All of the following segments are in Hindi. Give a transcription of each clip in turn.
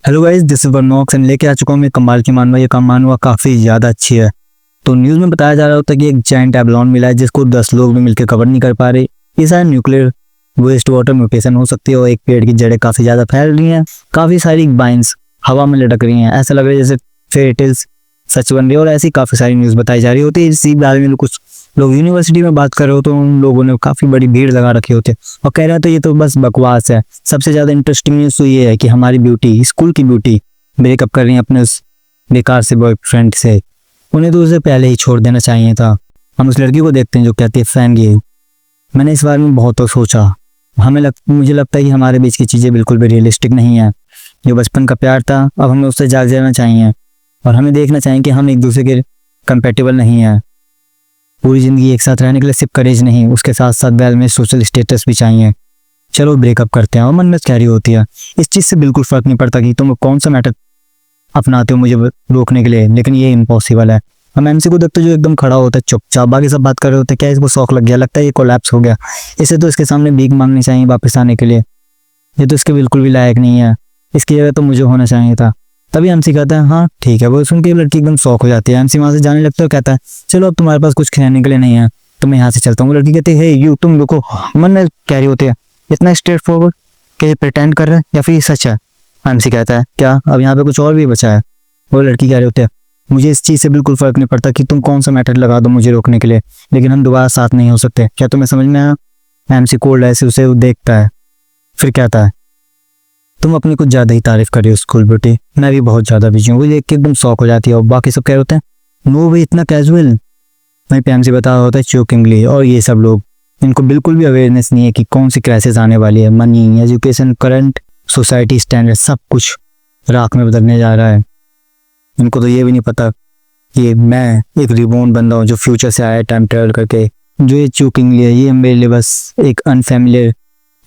Hello guys, this is Vernox and लेके आ चुका हूँ मैं कमाल की मानवा। ये मानवा काफ़ी ज़्यादा अच्छी है। तो न्यूज़ में बताया जा रहा होता है कि एक जायंट एबलॉन मिला है जिसको 10 लोग भी मिलकर कवर नहीं कर पा रहे। ये शायद न्यूक्लियर वेस्ट वाटर म्यूटेशन हो सकती है और एक पेड़ की जड़ें काफ़ी ज़्यादा फैल रही हैं। काफ़ी सारी बाइंस हवा में लटक रही हैं। ऐसा लग रहा है जैसे फेरी टेल्स सच बन रही है और ऐसी काफ़ी सारी न्यूज़ बताई जा रही होती है। इसी बारे में कुछ लोग यूनिवर्सिटी में बात कर रहे हो तो उन लोगों ने काफ़ी बड़ी भीड़ लगा रखी होती है और कह रहा था ये तो बस बकवास है। सबसे ज़्यादा इंटरेस्टिंग न्यूज़ तो ये है कि हमारी ब्यूटी, स्कूल की ब्यूटी ब्रेकअप कर रही है अपने उस बेकार से बॉयफ्रेंड से। उन्हें तो उसे पहले ही छोड़ देना चाहिए था। हम उस लड़की को देखते हैं जो कहती है फैन गे। मैंने इस बारे में बहुत सोचा। मुझे लगता है कि हमारे बीच की चीज़ें बिल्कुल भी रियलिस्टिक नहीं है। जो बचपन का प्यार था अब हमें उससे जाग जाना चाहिए और हमें देखना चाहिए कि हम एक दूसरे के कंपेटेबल नहीं है। पूरी ज़िंदगी एक साथ रहने के लिए सिर्फ करेज नहीं, उसके साथ साथ बैल में सोशल स्टेटस भी चाहिए। चलो ब्रेकअप करते हैं। और मन में क्या रही होती है, इस चीज़ से बिल्कुल फ़र्क नहीं पड़ता कि तुम कौन सा मैटर अपनाते हो मुझे रोकने के लिए, लेकिन ये इम्पॉसिबल है। हम एमसी को देखते जो एकदम खड़ा होता है चुपचाप, बाकी सब बात कर रहे होते हैं। क्या इसको शौक लग गया? लगता है ये कोलैप्स हो गया। इसे तो इसके सामने भीख मांगनी चाहिए वापस आने के लिए। ये तो इसके बिल्कुल भी लायक नहीं है। इसकी जगह तो मुझे होना चाहिए था। तभी एमसी कहता है हाँ ठीक है। वो सुन के लड़की एकदम शौक हो जाती है। एमसी वहाँ से जाने लगता है, कहता है चलो अब तुम्हारे पास कुछ कहने के लिए नहीं है तो मैं यहाँ से चलता हूँ। लड़की कहती है यू तुम रुको। मन में कह रही होती है इतना स्ट्रेट फॉरवर्ड कि ये प्रिटेंड कर रहा है या फिर ये सच है। एमसी कहता है क्या अब यहाँ पे कुछ और भी बचा है? वो लड़की कह रही होती है मुझे इस चीज़ से बिल्कुल फ़र्क नहीं पड़ता कि तुम कौन सा मैटर लगा दो मुझे रोकने के लिए, लेकिन हम दोबारा साथ नहीं हो सकते। क्या तुम्हें समझ में आया? एमसी कोल्ड ऐसे उसे देखता है, फिर कहता है तुम अपनी कुछ ज़्यादा ही तारीफ कर रही हो स्कूल ब्यूटी। मैं भी बहुत ज़्यादा बिजी हूँ। वो देख के एकदम शौक हो जाती है और बाकी सब कह रहे होते हैं नो भाई इतना कैजुअल। वहीं पे एमसी बता रहा होता है चोकिंगली। और ये सब लोग, इनको बिल्कुल भी अवेयरनेस नहीं है कि कौन सी क्राइसिस आने वाली है। Money, education, current society standard सब कुछ राख में बदलने जा रहा है। इनको तो ये भी नहीं पता कि मैं एक रिबोर्न बंदा हूँ जो फ्यूचर से आया टाइम ट्रेवल करके। जो ये चूकिंगली है ये मेरे लिए बस एक अनफेमिलियर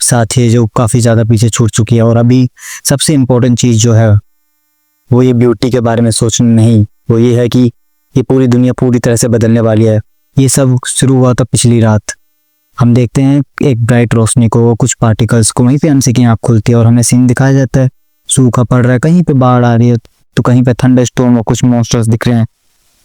साथी है जो काफ़ी ज़्यादा पीछे छूट चुकी है। और अभी सबसे इम्पोर्टेंट चीज़ जो है वो ये ब्यूटी के बारे में सोचना नहीं, वो ये है कि ये पूरी दुनिया पूरी तरह से बदलने वाली है। ये सब शुरू हुआ था पिछली रात। हम देखते हैं एक ब्राइट रोशनी को, कुछ पार्टिकल्स को, वहीं पे एमसी की आँख खुलती है और हमें सीन दिखाया जाता है। सूखा पड़ रहा है, कहीं पे बाढ़ आ रही है तो कहीं पे थंडर स्टॉर्म और कुछ मॉन्स्टर्स दिख रहे हैं।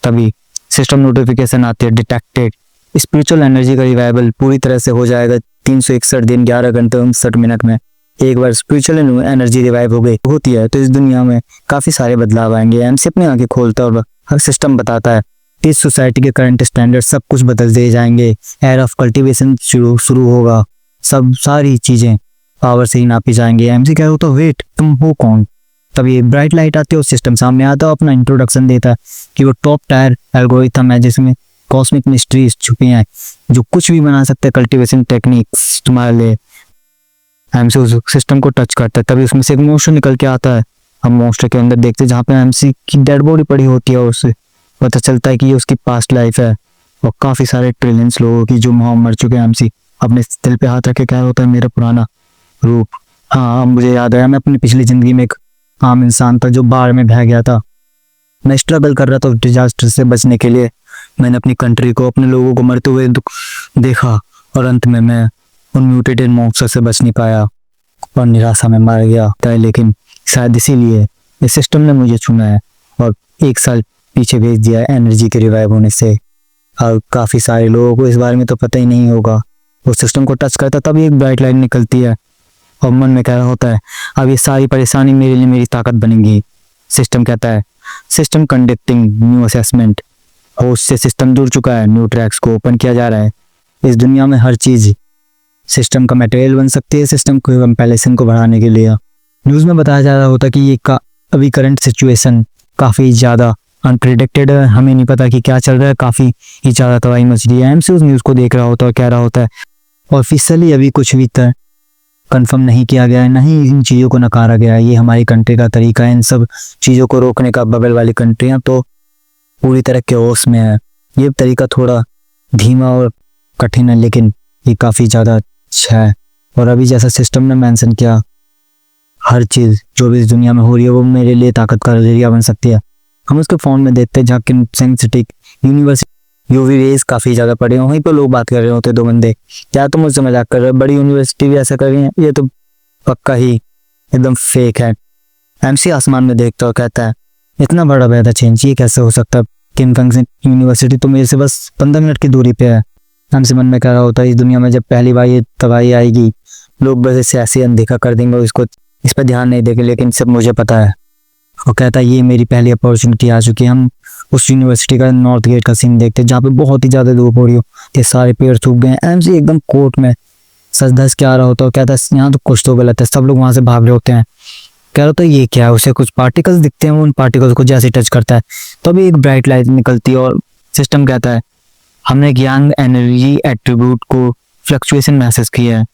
तभी सिस्टम नोटिफिकेशन आती है डिटेक्टेड। स्पिरिचुअल एनर्जी का रिवाइवल पूरी तरह से हो जाएगा 361 दिन 11 घंटे 59 मिनट में। एक बार स्पिरिचुअल एनर्जी रिवाइव हो गई होती है तो इस दुनिया में काफ़ी सारे बदलाव आएंगे। एमसी अपनी आंखें खोलता है और हर सिस्टम बताता है इस सोसाइटी के करंट स्टैंडर्ड सब कुछ बदल दिए जाएंगे। एयर ऑफ कल्टीवेशन शुरू होगा। सारी चीज़ें पावर से ही नापी जाएंगी। एमसी कह रहा हो तो वेट तुम हो कौन? तभी ब्राइट लाइट आती है और सिस्टम सामने आता है, अपना इंट्रोडक्शन देता है कि वो टॉप टायर एल्गोरिथम है जिसमें कॉस्मिक मिस्ट्रीज छुपी हैं, जो कुछ भी बना सकते हैं कल्टीवेशन टेक्निक्स तुम्हारे लिए। एमसी उस सिस्टम को टच करता है, तभी उसमें से एक मोस्टर निकल के आता है। हम मोस्टर के अंदर देखते हैं जहाँ पे एमसी की डेड बॉडी पड़ी होती है और उससे पता चलता है कि ये उसकी पास्ट लाइफ है और काफ़ी सारे ट्रिलियंस लोगों की जो वहाँ मर चुके हैं। एमसी अपने दिल पे हाथ रख के क्या होता है मेरा पुराना रूप। हाँ मुझे याद आया, मैं अपनी पिछली ज़िंदगी में एक आम इंसान था जो बाढ़ में बह गया था। मैं स्ट्रगल कर रहा था डिजास्टर से बचने के लिए। मैंने अपनी कंट्री को, अपने लोगों को मरते हुए देखा और अंत में मैं उन म्यूटेटेड मॉन्स्टर से बच नहीं पाया और निराशा में मर गया। लेकिन शायद इसीलिए इस सिस्टम ने मुझे चुना है और 1 साल पीछे भेज दिया है एनर्जी के रिवाइव होने से। और काफ़ी सारे लोगों को इस बारे में तो पता ही नहीं होगा। वो सिस्टम को टच करता तभी एक ब्राइट लाइट निकलती है और मन में कह रहा होता है अब ये सारी परेशानी मेरे लिए मेरी ताकत बनेगी। सिस्टम कहता है system conducting new assessment. Host से सिस्टम जुड़ चुका है, न्यू ट्रैक्स को ओपन किया जा रहा है। इस दुनिया में हर चीज़ सिस्टम का मटेरियल बन सकती है सिस्टम को कंपैरिजन को बढ़ाने के लिए। न्यूज़ में बताया जा रहा होता कि ये अभी करंट सिचुएशन काफ़ी ज़्यादा अनप्रिडिक्टेड है। हमें नहीं पता कि क्या चल रहा है, काफ़ी ही ज़्यादा तबाही मच रही है। एमसी उस न्यूज़ को देख रहा होता है और कह रहा होता है ऑफिशियली अभी कुछ भी कंफर्म नहीं किया गया है, ना ही इन चीज़ों को नकारा गया है। ये हमारी कंट्री का तरीका है इन सब चीज़ों को रोकने का। बबल वाली कंट्रियाँ तो पूरी तरह केओस में है। ये तरीका थोड़ा धीमा और कठिन है लेकिन ये काफ़ी ज़्यादा अच्छा है। और अभी जैसा सिस्टम ने मेंशन किया हर चीज़ जो भी इस दुनिया में हो रही है वो मेरे लिए ताकत का जरिया बन सकती है। हम उसके फ़ोन में देखते हैं जहाँ कि सेंसिटिक यूनिवर्सिटी यूवी रेज काफ़ी ज़्यादा पड़े हैं, वहीं पर लोग बात कर रहे होते 2 बंदे। क्या तुम मुझसे मजाक कर रहे हो? बड़ी यूनिवर्सिटी भी ऐसा कर रही है, ये तो पक्का ही एकदम फेक है। एमसी आसमान में देखता और कहता है इतना बड़ा वेदर चेंज ये कैसे हो सकता है, किमफेंग यूनिवर्सिटी तो मेरे से बस 15 मिनट की दूरी पे है। एमसी मन में कह रहा होता है इस दुनिया में जब पहली बार ये तबाही आएगी लोग बस इसे ऐसे अनदेखा कर देंगे और इस पर ध्यान नहीं देंगे, लेकिन सब मुझे पता है। और कहता है ये मेरी पहली अपॉर्चुनिटी आ चुकी है। हम उस यूनिवर्सिटी का नॉर्थ गेट का सीन देखते हैं जहाँ पे बहुत ही ज्यादा धूप हो रही हो, ये सारे पेड़ सूख गए हैं। एमसी एकदम कोर्ट में सच धस के आ रहा होता है, कहता है यहाँ तो कुछ तो गलत है। सब लोग वहां से भाग रहे होते हैं। कह रहा होता है ये क्या है, उसे कुछ पार्टिकल्स दिखते हैं, वो उन पार्टिकल्स को जैसे टच करता है तो अभी एक ब्राइट लाइट निकलती है और सिस्टम कहता है हमने एक यंग एनर्जी एट्रीब्यूट को फ्लक्चुएशन महसूस किया है,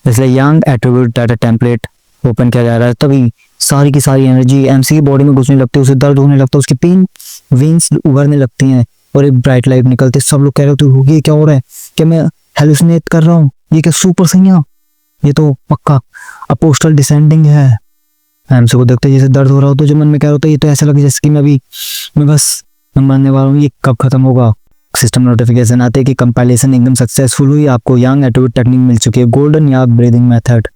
इसलिए young attribute data template open किया जा रहा है। तभी सारी की सारी एनर्जी एमसी की बॉडी में घुसने लगती है, उसे दर्द होने लगता है, उसकी पेन वेन्स उभरने लगती हैं और एक ब्राइट लाइट निकलती है। सब लोग कह रहे होते हैं ये क्या हो रहा है, क्या मैं हेलुसिनेट कर रहा हूँ, ये क्या सुपर सैया, ये तो पक्का अपोस्टल डिसेंडिंग है। एमसी को देखते जैसे दर्द हो रहा हो तो जो मन में कह रहा होता है ये तो ऐसा लगे जैसे कि मैं बस मरने वाला हूँ, ये कब खत्म होगा। सिस्टम नोटिफिकेशन आते हैं कि कंपाइलेशन एकदम सक्सेसफुल हुई, आपको यंग एट्रीब्यूट टेक्निक मिल चुकी है, गोल्डन या ब्रीदिंग मेथड।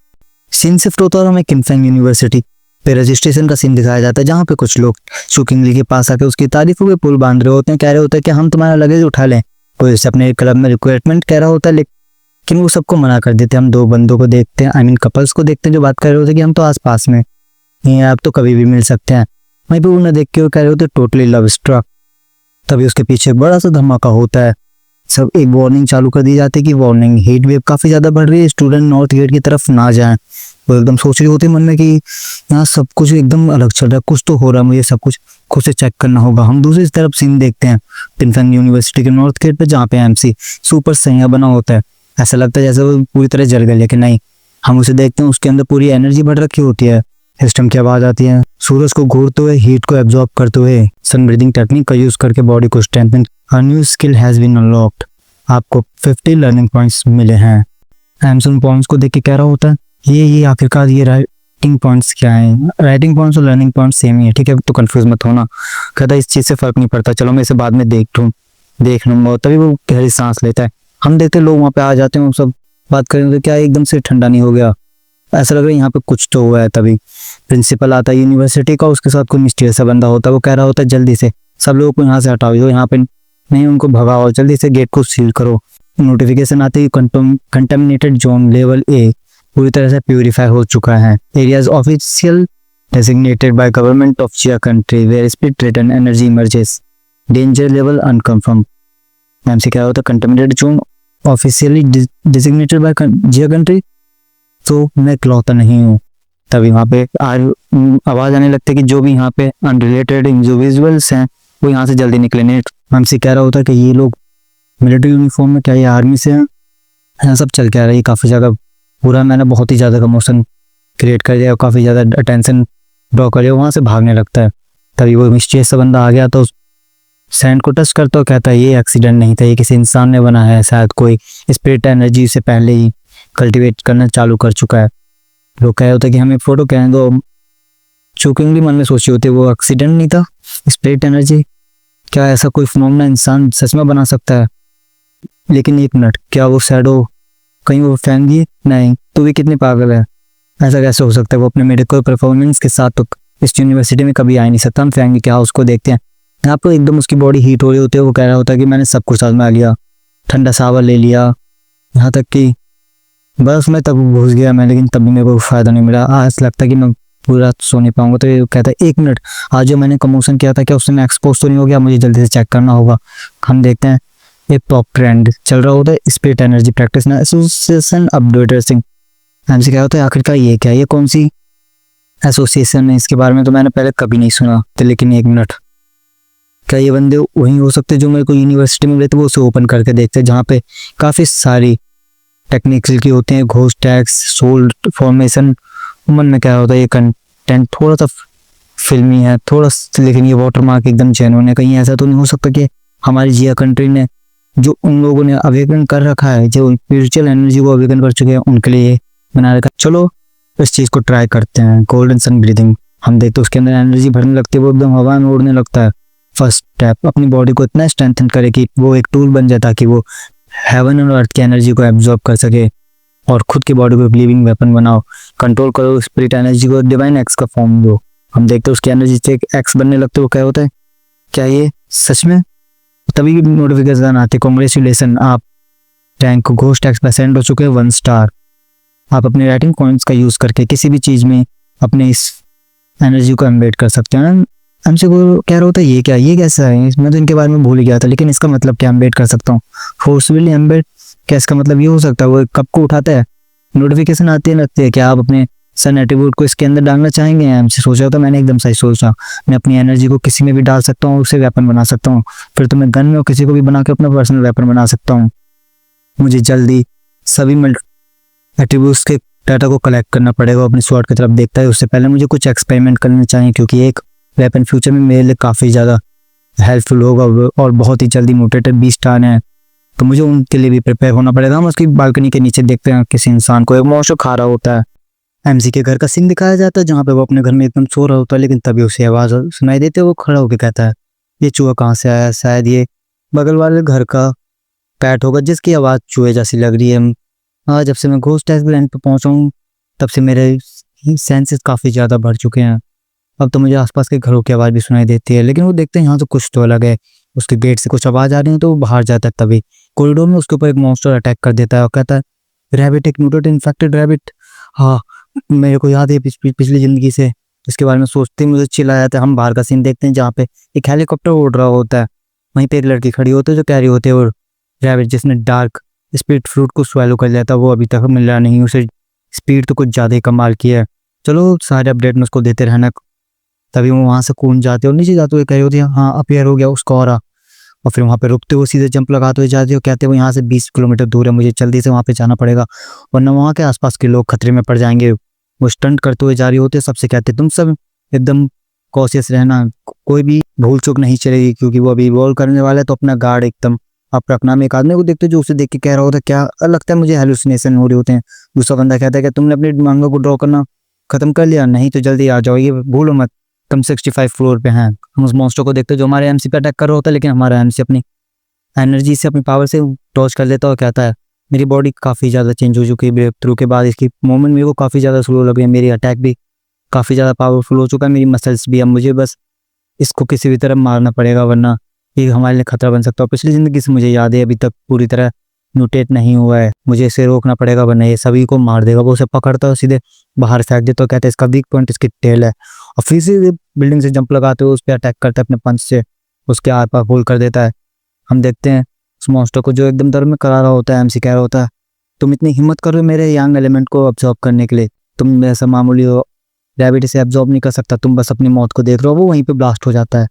सीन शिफ्ट होता है और हमें किमफेंग यूनिवर्सिटी पे रजिस्ट्रेशन का सीन दिखाया जाता है जहाँ पे कुछ लोग शुकिंगली के पास आके उसकी तारीफों के पुल बांध रहे होते हैं, कह रहे होते हैं कि हम तुम्हारा लगेज उठा लें। कोई उससे अपने क्लब में रिक्वायरमेंट कह रहा होता है लेकिन वो सबको मना कर देते हैं। हम दो बंदों को देखते हैं, आई मीन कपल्स को देखते हैं जो बात कर रहे होते हैं कि हम तो आस पास में ये आप तो कभी भी मिल सकते हैं। वहीं पे उन्हें देख के वो कह रहे होते टोटली लव स्ट्रक। तभी उसके पीछे बड़ा सा धमाका होता है, सब एक वार्निंग चालू कर दी जाती है कि वार्निंग हीट वेव काफी ज्यादा बढ़ रही है, स्टूडेंट नॉर्थ गेट की तरफ ना जाएं। वो एकदम सोच रही होती है मन में कि यहाँ सब कुछ एकदम अलग चल रहा है, कुछ तो हो रहा है, मुझे सब कुछ खुद से चेक करना होगा। हम दूसरी तरफ सीन देखते हैं किमफेंग यूनिवर्सिटी के नॉर्थ गेट पे जहाँ पे एमसी सुपर सैया बना होता है। ऐसा लगता है जैसे वो पूरी तरह जल गया, लेकिन नहीं, हम उसे देखते हैं उसके अंदर पूरी एनर्जी बढ़ रखी होती है। सिस्टम की आवाज आती है सूरज को घूरते हुए हीट को एब्जॉर्ब करते हुए सन ब्रीदिंग टेक्निक का यूज करके बॉडी को strengthen. A new skill has been unlocked, आपको 50 लर्निंग पॉइंट्स मिले हैं। एमसन पॉइंट्स को देख के कह रहा होता है ये आखिरकार ये राइटिंग पॉइंट्स क्या है, राइटिंग पॉइंट्स और लर्निंग पॉइंट्स सेम ही है, ठीक है तो कंफ्यूज मत होना। कहता इस चीज से फर्क नहीं पड़ता, चलो मैं इसे बाद में देख लूंगा। तभी वो गहरी सांस लेता है। हम देखते लोग वहाँ पे आ जाते हैं, सब बात करें तो क्या एकदम से ठंडा नहीं हो गया, ऐसा लग रहा है यहाँ पे कुछ तो हुआ है। तभी प्रिंसिपल आता है यूनिवर्सिटी का, उसके साथ कोई मिस्टीरियस सा बंदा होता है। वो कह रहा होता है जल्दी से सब लोगों को यहाँ से हटाओ, जो यहाँ पे नहीं उनको भगाओ, जल्दी से गेट को सील करो। नोटिफिकेशन आते ही कंटेमिनेटेड जोन लेवल ए पूरी तरह से प्यूरिफाई हो चुका है। Areas official designated by government of जिया country where split return energy emerges, danger level unconfirmed. MC क्या होता है contaminated zone officially designated by जिया कंट्री, तो मैं इकलौता नहीं हूँ। तभी वहाँ पे आवाज आने लगती है कि जो भी यहाँ पे अनरिलेटेड इंडिविजुअल्स हैं वो यहाँ से जल्दी निकले। नेट हमसे कह रहा होता है कि ये लोग मिलिट्री यूनिफॉर्म में क्या ये आर्मी से हैं, यहाँ सब चल के आ रहा है काफ़ी ज़्यादा पूरा मैंने बहुत ही ज़्यादा कमोशन क्रिएट कर दिया और काफ़ी ज़्यादा अटेंशन ड्रॉ कर दिया, वहाँ से भागने लगता है। तभी वो मिस्टीरियस सा बंदा आ गया तो सैंड को टच करता और कहता है ये एक्सीडेंट नहीं था, ये किसी इंसान ने बना है, शायद कोई स्पिरिट एनर्जी से पहले ही कल्टीवेट करना चालू कर चुका है। लोग कह होते कि हमें फोटो कहने दो, चूकिंगली मन में सोची होती वो एक्सीडेंट नहीं था, स्पिरिट एनर्जी, क्या ऐसा कोई फिनोमेना इंसान सच में बना सकता है। लेकिन एक मिनट, क्या वो शैडो कहीं वो फैंगी नहीं, तो भी कितनी पागल है, ऐसा कैसे हो सकता है। वो अपने मेडिकल परफॉर्मेंस के साथ तो इस यूनिवर्सिटी में कभी आ ही नहीं सकता। हम फैंगी क्या उसको देखते हैं, यहाँ पर एकदम उसकी बॉडी हीट हो रही होती है। वो कह रहा होता है कि मैंने सब कुछ आजमा लिया, ठंडा सावर ले लिया, यहाँ तक कि बस मैं तब घुस गया मैं, लेकिन तब भी मेरे को फायदा नहीं मिला। आज लगता है कि मैं पूरा सो नहीं पाऊंगा। तो ये कहता है एक मिनट, आज जो मैंने कमोशन किया था क्या उससे मैं एक्सपोज तो नहीं हो गया, मुझे जल्दी से चेक करना होगा। हम देखते हैं एक टॉप ट्रेंड चल रहा होता है spirit energy practice association updater Singh. हमसे क्या होता है आखिरकार ये क्या है, ये कौन सी एसोसिएशन है, इसके बारे में तो मैंने पहले कभी नहीं सुना। तो लेकिन एक मिनट, क्या ये बंदे वही हो सकते जो मेरे को यूनिवर्सिटी में मिले थे, वो उसे ओपन करके देखते हैं जहाँ पे काफ़ी सारी टेक्निकल की होते हैं, घोस्ट टैक्स, सोल फॉर्मेशन। मन में क्या होता है ये कंटेंट थोड़ा सा फिल्मी है थोड़ा, लेकिन ये वाटरमार्क एकदम जेन्युइन है। कहीं ऐसा तो नहीं हो सकता कि हमारी जिया कंट्री ने जो उन लोगों ने अवेकन कर रखा है, जो स्पिरिचुअल एनर्जी को अवेकन कर चुके हैं, उनके लिए बना रखा। चलो इस चीज़ को ट्राई करते हैं। गोल्डन सन ब्रीदिंग, हम देखते उसके अंदर एनर्जी भरने लगती है, वो एकदम हवा में उड़ने लगता है। फर्स्ट स्टेप, अपनी बॉडी को इतना स्ट्रेंथन करे कि वो एक टूल बन जाए ताकि वो हेवन और अर्थ की एनर्जी को एब्जॉर्ब कर सके और खुद की बॉडी को एक लिविंग वेपन बनाओ। कंट्रोल करो स्पिरिट एनर्जी को, डिवाइन एक्स का फॉर्म दो। हम देखते हैं उसकी एनर्जी से एक्स बनने लगते, वो क्या होता है, क्या ये सच में? तभी नोटिफिकेशन आती, कांग्रेचुलेसन, आप रैंक घोस्ट एक्स% हो चुके हैं 1 स्टार। आप अपने राइटिंग पॉइंट्स का यूज करके किसी भी चीज में अपने इस एनर्जी को एम्बेड कर सकते हैं। हमसे को कह रहा होता है ये क्या, ये कैसा है, मैं तो इनके बारे में भूल ही गया था, लेकिन इसका मतलब क्या एम्बेड कर सकता हूँ, फोर्सफुली एम्बेड, क्या इसका मतलब ये हो सकता है? वो कब को उठाता है, नोटिफिकेशन आती है, लगती है क्या आप अपने सन एट्रीब्यूट को इसके अंदर डालना चाहेंगे? हमसे सोचा तो मैंने एकदम सही सोचा, मैं अपनी एनर्जी को किसी में भी डाल सकता हूँ, उसे वेपन बना सकता हूँ, फिर तो मैं गन में किसी को भी बना के अपना पर्सनल वेपन बना सकता हूँ। मुझे जल्दी सभी एट्रीब्यूट्स के डाटा को कलेक्ट करना पड़ेगा। अपनी स्वॉर्ड की तरफ देखता है, उससे पहले मुझे कुछ एक्सपेरिमेंट करने चाहिए, क्योंकि एक वेपन फ्यूचर में मेरे लिए काफ़ी ज़्यादा हेल्पफुल होगा और बहुत ही जल्दी म्यूटेटेड बीस्ट आने हैं, तो मुझे उनके लिए भी प्रिपेयर होना पड़ेगा। हम उसकी बालकनी के नीचे देखते हैं किसी इंसान को एक मौसो खा रहा होता है। एमसी के घर का सीन दिखाया जाता है जहाँ पे वो अपने घर में एकदम सो रहा होता है, लेकिन तभी उसे आवाज़ सुनाई देती है। वो खड़ा होकर कहता है ये चूहा कहाँ से आया, शायद ये बगल वाले घर का पैट होगा जिसकी आवाज़ चूहे जैसी लग रही है। हाँ, जब से मैं घोस्ट आइलैंड पे पहुँचा हूँ तब से मेरे सेंसेस काफ़ी ज़्यादा बढ़ चुके हैं। अब तो मुझे आसपास के घरों की आवाज़ भी सुनाई देती है, लेकिन वो देखते हैं यहाँ तो कुछ तो अलग है। उसके गेट से कुछ आवाज़ आ रही है तो वो बाहर जाता है। तभी कॉरिडोर में उसके ऊपर एक मॉन्स्टर अटैक कर देता है और कहता है रैबिट, एक म्यूटेड इन्फेक्टेड रैबिट। हाँ, मेरे को याद है पिछली ज़िंदगी से। इसके बारे में सोचते ही मुझे चिल्ला जाता है। हम बाहर का सीन देखते हैं जहाँ पे एक हेलीकॉप्टर उड़ रहा होता है, वहीं पे एक लड़की खड़ी होती है जो कह रही होती है और रैबिट जिसने डार्क स्पिरिट फ्रूट को स्वेलो कर लिया था वो अभी तक मिल रहा नहीं, उसे स्पीड तो कुछ ज़्यादा ही कमाल किया है। चलो सारे अपडेट में उसको देते रहना। तभी वो वहाँ से कूद जाते हो, नीचे जाते हुए कह रही होती है हाँ अपियर हो गया उसका और फिर वहाँ पे रुकते हुए सीधे जंप लगाते हुए जाते हो, कहते हो यहाँ से 20 किलोमीटर दूर है, मुझे जल्दी से वहाँ पे जाना पड़ेगा वरना वहाँ के आसपास के लोग खतरे में पड़ जाएंगे। वो स्टंट करते हुए जा रही होते, सबसे कहते तुम सब एकदम कॉशियस रहना, कोई भी भूल चूक नहीं चलेगी क्योंकि वो अभी इवॉल्व करने वाला है, तो अपना गार्ड एकदम आप रखना। में एक आदमी को देखते जो उसे देख के कह रहा होता क्या लगता है मुझे हेलुसिनेशन हो रहे होते हैं। दूसरा बंदा कहता है कि तुमने अपने दिमागों को ड्रॉ करना खत्म कर लिया, नहीं तो जल्दी आ जाओ, ये भूलो मत, तुम 65 फ्लोर पे हैं। हम उस मॉन्स्टर को देखते जो हमारे एमसी पे अटैक कर रहा होता है, लेकिन हमारा एमसी अपनी एनर्जी से अपनी पावर से टॉर्च कर लेता और कहता है मेरी बॉडी काफ़ी ज़्यादा चेंज हो चुकी है ब्रेक थ्रू के बाद, इसकी मूवमेंट मेरे को काफ़ी ज़्यादा स्लो लग रही है, मेरी अटैक भी काफ़ी ज़्यादा पावरफुल हो चुका है, मेरी मसल्स भी। अब मुझे बस इसको किसी भी तरह मारना पड़ेगा वरना ये हमारे लिए खतरा बन सकता है। पिछली ज़िंदगी से मुझे याद है अभी तक पूरी तरह म्यूटेट नहीं हुआ है, मुझे इसे रोकना पड़ेगा वरना ये सभी को मार देगा। वो उसे पकड़ता है और सीधे बाहर फेंक देता है, कहते हैं इसका वीक पॉइंट इसकी टेल है, और फिर से बिल्डिंग से जंप लगाते हुए उस पर अटैक करता है अपने पंच से, उसके आर पार होल कर देता है। हम देखते हैं उस मॉन्स्टर को जो एकदम दर्द में करा रहा होता है। एमसी कह रहा होता है तुम इतनी हिम्मत करो मेरे यंग एलिमेंट को ऑब्जॉर्व करने के लिए, तुम ऐसा मामूली हो रैबिट इसे ऑब्जॉर्व नहीं कर सकता, तुम बस अपनी मौत को देख रहे हो। वो वहीं पे ब्लास्ट हो जाता है,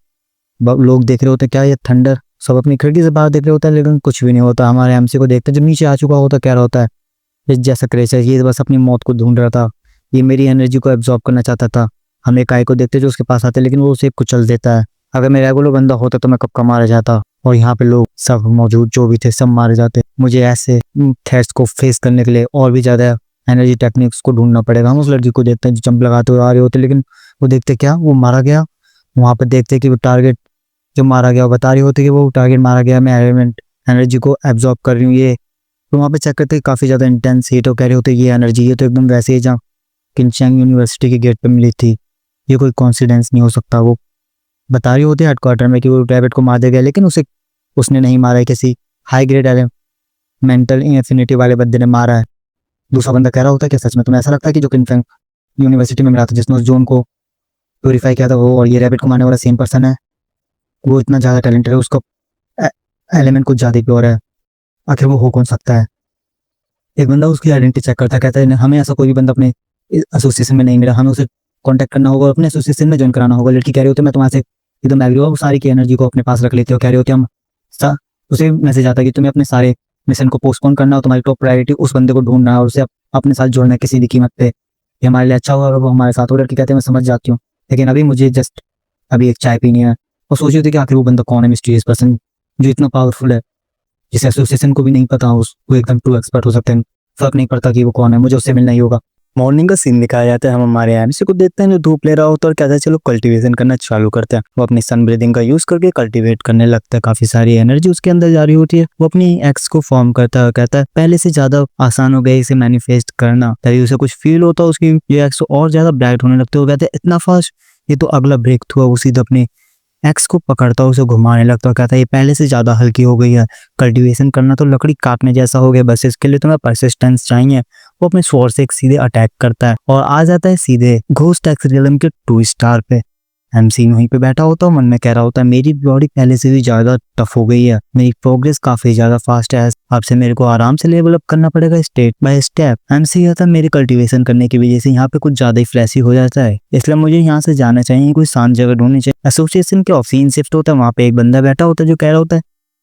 लोग देख रहे होते क्या ये थंडर, सब अपनी खिड़की से बाहर देख रहे होता है लेकिन कुछ भी नहीं होता। हमारे एमसी को देखते जो नीचे आ चुका होता कह रहा होता है जैसा क्रेचर ये बस अपनी मौत को ढूंढ रहा था, ये मेरी एनर्जी को एब्जॉर्ब करना चाहता था। हम एक आई को देखते जो उसके पास आते लेकिन वो उसे कुचल देता है। अगर मैं रेगुलर बंदा होता तो मैं कब का मारा जाता, और यहाँ पे लोग सब मौजूद जो भी थे सब मारे जाते। मुझे ऐसे थ्रेट्स को फेस करने के लिए और भी ज़्यादा एनर्जी टेक्निक्स को ढूंढना पड़ेगा। हम उस लड़की को देखते हैं जो जंप लगाते हुए आ रहे होते, लेकिन वो देखते क्या वो मारा गया। वहाँ पर देखते कि वो टारगेट जो मारा गया बता रही होती कि वो टारगेट मारा गया, मैं एलिमेंट एनर्जी को एब्जॉर्ब कर रही हूँ ये। तो वहाँ पे चेक करते काफ़ी ज़्यादा इंटेंस हीट, और कह रहे होते ये एनर्जी ये तो एकदम वैसे ही जहाँ किनचैंग यूनिवर्सिटी के गेट पे मिली थी, ये कोई कॉन्सिडेंस नहीं हो सकता। वो बता रही होती है हेडक्वार्टर में कि वो रैबिट को मार देगा, लेकिन उसने नहीं मारा है, किसी हाई ग्रेड मेंटल इन्फिनिटी वाले बंदे ने मारा है। दूसरा बंदा कह रहा होता है कि सच में तुम्हें ऐसा लगता है कि जो किनचैंग यूनिवर्सिटी में मिला था जिसने उस जोन को प्योरीफाई किया था वो और ये रैबिट को मारने वाला सेम पर्सन है, वो इतना ज़्यादा टैलेंटेड है, उसका एलिमेंट कुछ ज़्यादा प्योर है, आखिर वो हो कौन सकता है। एक बंदा उसकी आइडेंटिटी चेक करता है, कहता है हमें ऐसा कोई भी बंदा अपने एसोसिएशन में नहीं मिला, हमें उसे कांटेक्ट करना होगा, अपने एसोसिएशन में ज्वाइन कराना होगा। लड़की कह रही होती है मैं तुम्हारे से एकदम एग्री हूँ, सारी की एनर्जी को अपने पास रख लेते हो। कह रही होती हम उसे मैसेज आता है कि तुम्हें अपने सारे मिशन को पोस्टपोन करना हो, तुम्हारी टॉप प्रायोरिटी उस बंदे को ढूंढना है और उसे अपने साथ जोड़ना है किसी भी कीमत पे, ये हमारे लिए अच्छा होगा अगर वो हमारे साथ हो। लड़की कहते हैं मैं समझ जाती हूँ, लेकिन अभी मुझे जस्ट अभी एक चाय पीनी है। और सोची होती कि आखिर वो बंदा कौन है, मिस्टीरियस पर्सन जो इतना पावरफुल है, जिस एसोसिएशन को भी नहीं पता उसको एकदम ट्रू एक्सपर्ट हो सकते हैं, फर्क नहीं पड़ता कि वो कौन है, मुझे उससे मिलना ही होगा। मॉर्निंग का सीन दिखाया जाता है, हम हमारे एमसी को देखते हैं जो धूप ले रहा होता है और कहता है चलो कल्टीवेशन करना चालू करते हैं। वो अपनी सन ब्रीदिंग का यूज करके कल्टीवेट करने लगता है, काफी सारी एनर्जी उसके अंदर जा रही होती है। वो अपनी एक्स को फॉर्म करता है और कहता है पहले से ज्यादा आसान हो गया इसे मैनिफेस्ट करना, तभी उसे कुछ फील होता है, उसकी ये एक्स और ज्यादा ब्राइट होने लगते हो। कहते हैं इतना फास्ट ये तो अगला ब्रेक थ्रू है। वो सीधा अपने एक्स को पकड़ता है, उसे घुमाने लगता है, कहता है ये पहले से ज़्यादा हल्की हो गई है, कल्टीवेशन करना तो लकड़ी काटने जैसा हो गया, बस इसके लिए तुम्हें परसिस्टेंस चाहिए। वो अपने स्वॉर्ड से एक सीधे अटैक करता है और आ जाता है सीधे घोस्ट एक्स रियलम के 2 स्टार पे। एमसी वहीं पे बैठा होता है, मन में कह रहा होता है मेरी बॉडी पहले से भी ज़्यादा टफ हो गई है, मेरी प्रोग्रेस काफ़ी ज़्यादा फास्ट है, अब से मेरे को आराम से लेवल अप करना पड़ेगा स्टेप बाय स्टेप। एमसी कहता है मेरी कल्टीवेशन करने की वजह से यहाँ पे कुछ ज़्यादा ही फ्लैशी हो जाता है, इसलिए मुझे यहाँ से जाना चाहिए, कोई शांत जगह ढूंढनी चाहिए। एसोसिएशन के ऑफिस शिफ्ट होता है, वहाँ पे एक बंदा बैठा होता है जो कह रहा होता है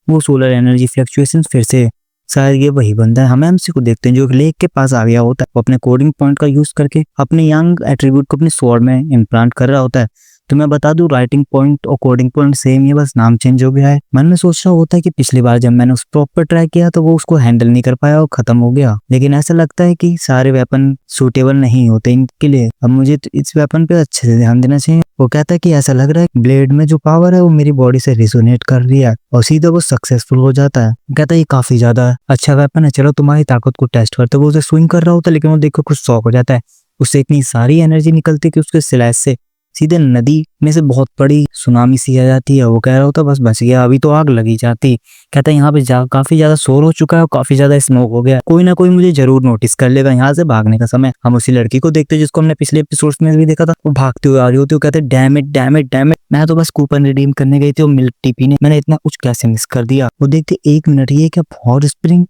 वो सोलर एनर्जी फ्लक्चुएशन फिर से, शायद ये वही बंदा है। हम एमसी को देखते हैं जो एक लेक के पास आ गया होता है, वो अपने कोडिंग पॉइंट का यूज करके अपने यंग एट्रीब्यूट को अपने स्वॉर्ड में इम्प्लांट कर रहा होता है। तो मैं बता दूं राइटिंग पॉइंट और कोडिंग पॉइंट सेम ही, बस नाम चेंज हो गया है। मन में सोच रहा होता है कि पिछली बार जब मैंने उस प्रॉपर ट्राई किया तो वो उसको हैंडल नहीं कर पाया और खत्म हो गया, लेकिन ऐसा लगता है कि सारे वेपन सूटेबल नहीं होते इनके लिए, अब मुझे इस वेपन पे अच्छे से ध्यान देना चाहिए। वो कहता है कि ऐसा लग रहा है ब्लेड में जो पावर है वो मेरी बॉडी से रिजोनेट कर रही है, और सीधा वो सक्सेसफुल हो जाता है। कहता है ये काफी ज्यादा अच्छा वेपन है, चलो तुम्हारी ताकत को टेस्ट करते। वो उसे स्विंग कर रहा होता है, लेकिन वो देखो कुछ शॉक हो जाता है, उससे इतनी सारी एनर्जी निकलती है कि उसके स्लैश से सीधे नदी में से बहुत बड़ी सुनामी सी आ जाती है। वो कह रहा होता बस बच गया, अभी तो आग लगी जाती। कहता है यहाँ पे काफी ज्यादा शोर हो चुका है और काफी ज्यादा स्मोक हो गया, कोई ना कोई मुझे जरूर नोटिस कर लेगा, यहाँ से भागने का समय। हम उसी लड़की को देखते हैं जिसको हमने पिछले एपिसोड्स में भी देखा था, वो भागते हुए आ रही होती है, कहते damn it damn it damn it, मैं तो बस कूपन रिडीम करने गई थी और मिल्क टी पीने, मैंने इतना कुछ कैसे मिस कर दिया। वो देखते 1 मिनट, ये क्या हॉट स्प्रिंग,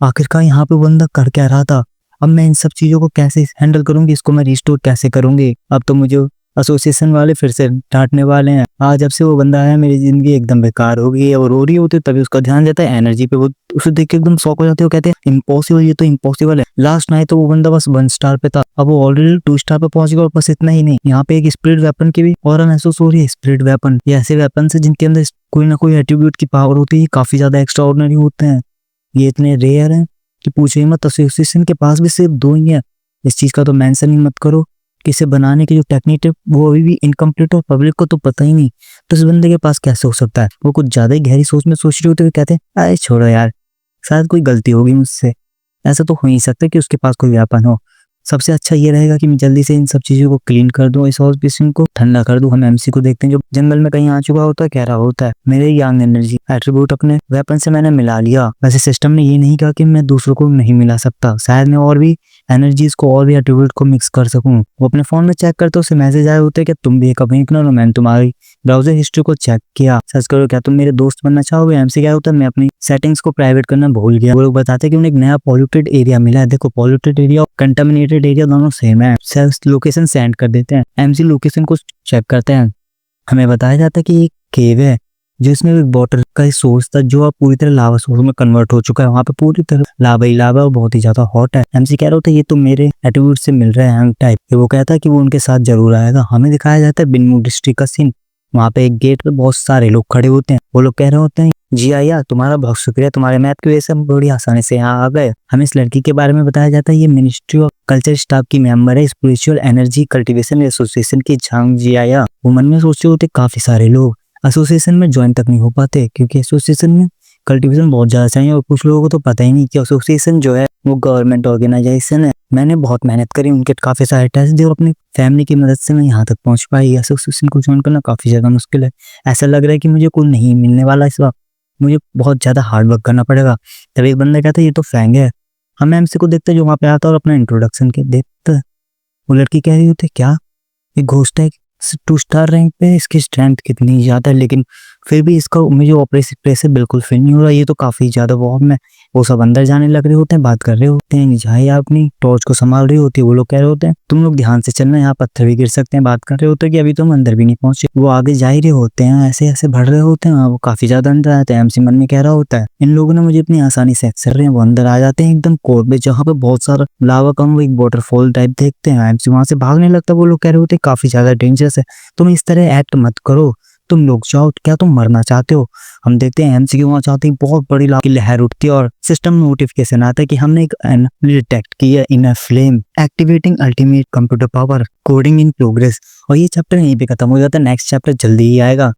आखिरकार यहाँ पे बंदा कर क्या रहा था, अब मैं इन सब चीजों को कैसे हैंडल करूंगी, इसको मैं रिस्टोर कैसे करूंगी। अब तो मुझे एसोसिएशन वाले फिर से डांटने वाले हैं, आज जब से वो बंदा आया मेरी जिंदगी एकदम बेकार हो गई है। और रो रही होती है, तभी उसका ध्यान जाता है एनर्जी पे, वो उसे देख के एकदम शॉक हो जाते हो, कहते हैं इम्पॉसिबल, ये तो इम्पॉसिबल है। लास्ट नाइट तो वो बंदा बस 1 स्टार पे था, अब वो ऑलरेडी 2 स्टार पे पहुंच गया। और बस इतना ही नहीं, यहाँ पे एक स्पिरिट वेपन की भी और महसूस हो रही है। स्पिरिट वेपन ये ऐसे वेपन है जिनके अंदर कोई ना कोई एट्रीब्यूट की पावर होती है, काफी ज्यादा एक्स्ट्रा ऑर्डिनरी होते हैं, ये इतने रेयर हैं कि पूछे मत। एसोसिएशन के पास भी सिर्फ 2 ही है, इस चीज का तो मेंशन ही मत करो कि इसे बनाने की जो टेक्निक है वो अभी भी इनकम्प्लीट और पब्लिक को तो पता ही नहीं, तो इस बंदे के पास कैसे हो सकता है। वो कुछ ज्यादा ही गहरी सोच में सोच रहे होते हुए कहते हैं अरे छोड़ो यार, शायद कोई गलती होगी मुझसे, ऐसा तो हो ही सकता है कि उसके पास कोई वेपन हो। सबसे अच्छा ये रहेगा कि मैं जल्दी से इन सब चीजों को क्लीन कर दूं, इस हॉस्पिटल को ठंडा कर दूं। हम एमसी को देखते हैं जो जंगल में कहीं आ चुका होता है, कह रहा होता है मेरे यंग एनर्जी एट्रीब्यूट अपने वेपन से मैंने मिला लिया। वैसे सिस्टम ने ये नहीं कहा कि मैं दूसरों को नहीं मिला सकता, शायद मैं और भी एनर्जीज को और भी एट्रीब्यूट को मिक्स कर सकूं। वो अपने फोन में चेक करते उसे मैसेज आए होते कि तुम भी एक अवेकनर हो, मैंने तुम्हारी ब्राउजर हिस्ट्री को चेक किया, सर्च करो क्या तुम मेरे दोस्त बनना चाहोगे। एमसी क्या होता है मैं अपनी सेटिंग्स को प्राइवेट करना भूल गया। वो लोग बताते हैं कि उन्हें एक नया पॉल्यूटेड एरिया मिला है। देखो पॉल्यूटेड एरिया और कंटामिनेटेड एरिया दोनों सेम है, लोकेशन सेंड कर देते हैं। एमसी लोकेशन को चेक करते हैं, हमें बताया जाता है कि एक केव है जिसमें एक वाटर का सोर्स था जो अब पूरी तरह लावा सोर्स में कन्वर्ट हो चुका है, वहाँ पे पूरी तरह लावा ही लावा और बहुत ही ज्यादा हॉट है। एमसी कह रहा होता है ये तो मेरे एट्रीब्यूट से मिल रहा है हैंग टाइप। वो कहता है कि वो उनके साथ जरूर आएगा। हमें दिखाया जाता है बिनमू डिस्ट्रिक्ट का सीन, वहाँ पे एक गेट पे बहुत सारे लोग खड़े होते हैं। वो लोग कह रहे होते हैं जी आया तुम्हारा बहुत शुक्रिया, तुम्हारे मैथ की वजह से हम बड़ी आसानी से यहाँ आ गए। हमें इस लड़की के बारे में बताया जाता है ये मिनिस्ट्री ऑफ कल्चर स्टाफ की मेंबर है, स्पिरिचुअल एनर्जी कल्टीवेशन एसोसिएशन की झांग जी आया। वो मन में सोचते होते काफी सारे लोग एसोसिएशन में ज्वाइन तक नहीं हो पाते क्योंकि एसोसिएशन में कल्टीवेशन बहुत ज्यादा चाहिए, और कुछ लोगों को तो पता ही नहीं कि एसोसिएशन जो है वो गवर्नमेंट ऑर्गेनाइजेशन है। मैंने बहुत मेहनत करी, उनके काफी सारे टेस्ट दिए और अपनी फैमिली की मदद से मैं यहाँ तक पहुंच पाई। एसोसिएशन को ज्वाइन करना काफी ज्यादा मुश्किल है, ऐसा लग रहा है कि मुझे कुछ नहीं मिलने वाला इस वक्त, मुझे बहुत ज्यादा हार्ड वर्क करना पड़ेगा। तभी एक बंदा कहता है ये तो फैंग है। हम एमसी को देखते जो वहां पे आता और अपना इंट्रोडक्शन के देखते, वो लड़की कह रही होती क्या ये घोस्ट है 2 स्टार रैंक पे, इसकी स्ट्रेंथ कितनी ज्यादा है, लेकिन फिर भी इसका मुझे ऑपरेशन प्रेशर बिल्कुल फील नहीं हो रहा, ये तो काफी ज्यादा वॉर्म में। वो सब अंदर जाने लग रहे होते हैं, बात कर रहे होते हैं, निजाही अपनी टॉर्च को संभाल रही होती है। वो लोग कह रहे होते हैं तुम लोग ध्यान से चलना, यहाँ पत्थर भी गिर सकते हैं। बात कर रहे होते हैं कि अभी तो हम अंदर भी नहीं पहुंचे। वो आगे जा ही रहे होते हैं, ऐसे ऐसे बढ़ रहे होते हैं, वो काफी ज्यादा अंदर आते हैं। एमसी मन में कह रहा होता है इन लोगों ने मुझे इतनी आसानी से एक्सेस रहे हैं। वो अंदर आ जाते हैं एकदम कोर्ट में जहाँ पे बहुत सारा लावा कम, वो एक वाटरफॉल टाइप देखते हैं। एमसी वहां से भागने लगता है। वो लोग कह रहे होते हैं काफी ज्यादा डेंजरस है, तुम इस तरह एक्ट मत करो, तुम लोग जाओ, क्या तुम मरना चाहते हो। हम देखते हैं एमसी वहां चाहते हैं बहुत बड़ी लावा की लहर उठती है और सिस्टम में नोटिफिकेशन आता है कि हमने एक एनोमली डिटेक्ट की है in a flame, activating ultimate computer power, coding in progress. और ये चैप्टर यहीं पे खत्म हो जाता है, नेक्स्ट चैप्टर जल्दी ही आएगा।